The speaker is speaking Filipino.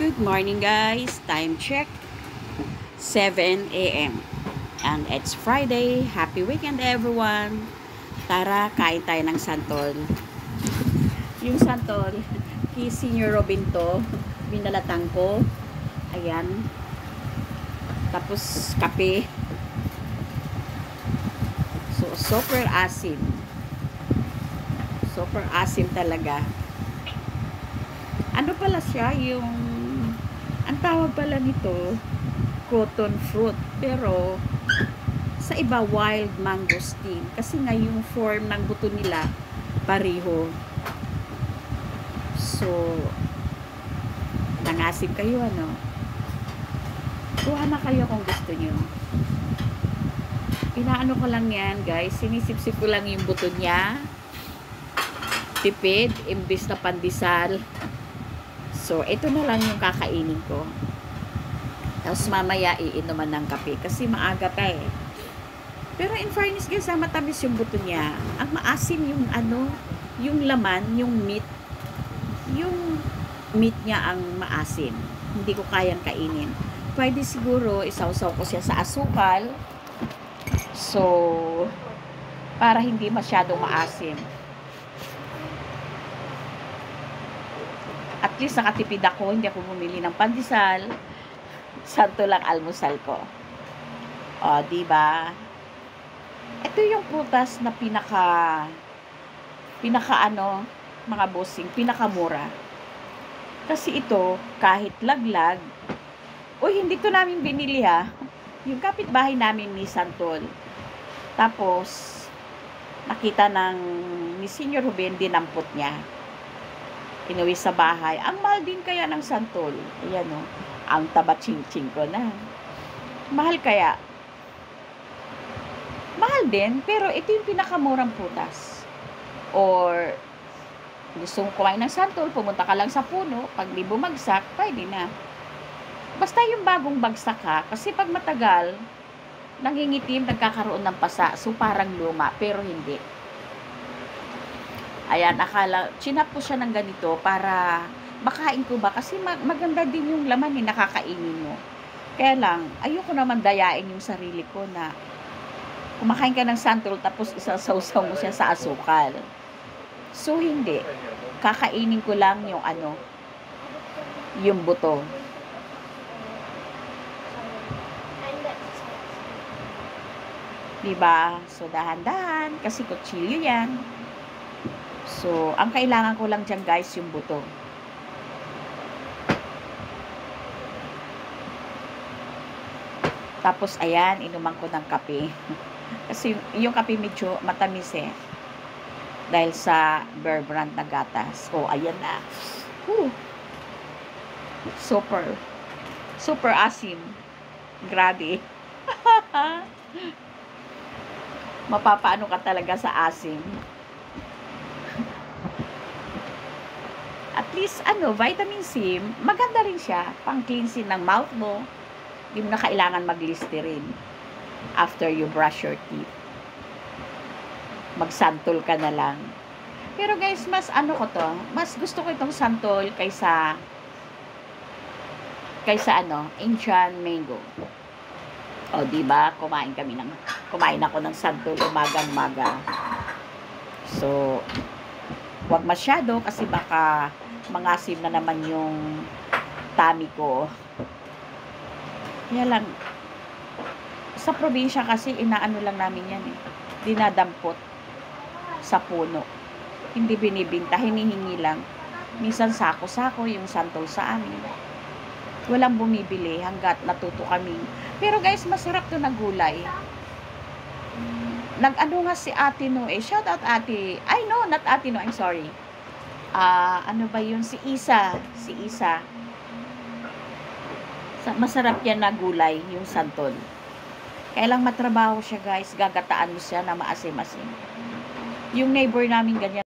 Good morning guys, time check 7 a.m. and it's Friday. Happy weekend everyone. Tara, kain tayo ng santol. Yung santol kay Senior Robin to, binalatan ko. Ayan. Tapos kape. So super asim. Super asim talaga. Ano pala siya, yung ang tawag pala nito cotton fruit, pero sa iba wild mangosteen, kasi nga yung form ng buto nila pareho. So nangasip kayo, ano, kuha na kayo kung gusto nyo. Inaano ko lang yan guys, sinisip-sip ko lang yung buto niya, tipid imbis na pandesal. So, ito na lang yung kakainin ko. Tapos mamaya iinuman ng kape kasi maaga pa eh. Pero in fairness guys, matamis yung buto niya. Ang maasim yung ano, yung laman, yung meat. Yung meat niya ang maasim. Hindi ko kayang kainin. Pwede siguro isawsaw ko siya sa asukal. So, para hindi masyadong maasim. At least nakatipid ako, hindi ako bumili ng pandesal. Santo lang almusal ko. O, diba? Ito yung prutas na pinaka ano, mga bossing, pinakamura. Kasi ito, kahit laglag, hindi to namin binili ha. Yung kapitbahay namin ni Santol. Tapos, nakita ni Senior Ruben, dinampot niya. Inuwi sa bahay. Ang mahal din kaya ng santol. Ayan o. Ang taba-ching-ching ko na. Mahal kaya? Mahal din, pero ito yung pinakamurang prutas. Or, gusto mong kumain ng santol, pumunta ka lang sa puno, pag di bumagsak, pwede na. Basta yung bagong bagsak ha, kasi pag matagal, nangingitim, nagkakaroon ng pasa, so parang luma, pero hindi. Ayan, chinap ko siya ng ganito para makain ko ba. Kasi maganda din yung laman eh, nakakainin mo. Kaya lang, ayoko naman dayain yung sarili ko na kumakain ka ng santol tapos isasawsaw mo siya sa asukal. So, hindi. Kakainin ko lang yung ano, yung buto. Diba? So, dahan-dahan. Kasi kutsilyo yan. So, ang kailangan ko lang dyan guys, yung buto. Tapos, ayan, inuman ko ng kape. Kasi yung kape medyo matamis eh. Dahil sa Bear Brand na gatas. Oh, ayan na. Super. Super asim. Grabe. Mapapaano ka talaga sa asim. At least, vitamin C, maganda rin siya. Pang-cleansing ng mouth mo. Hindi mo na kailangan mag-Listerine after you brush your teeth. Magsantol ka na lang. Pero guys, mas mas gusto ko itong santol kaysa Indian mango. O, diba? Kumain ako ng santol umagang-maga. So, wag masyado kasi baka mangasim na naman yung tummy ko. Kaya lang, sa probinsya kasi inaano lang namin yan eh. Dinadampot sa puno. Hindi binibinta, hinihingi lang. Minsan sako-sako yung santol sa amin. Walang bumibili hanggat natuto kami. Pero guys, masarap to na gulay. Nag-ano nga si Ate No eh. Shout out Ate. Ay no, not Ate No. I'm sorry. Ano ba yun? Si Isa. Masarap yan na gulay, yung santol. Kaya lang matrabaho siya guys. Gagataan mo siya na maasim-asim. Yung neighbor namin ganyan.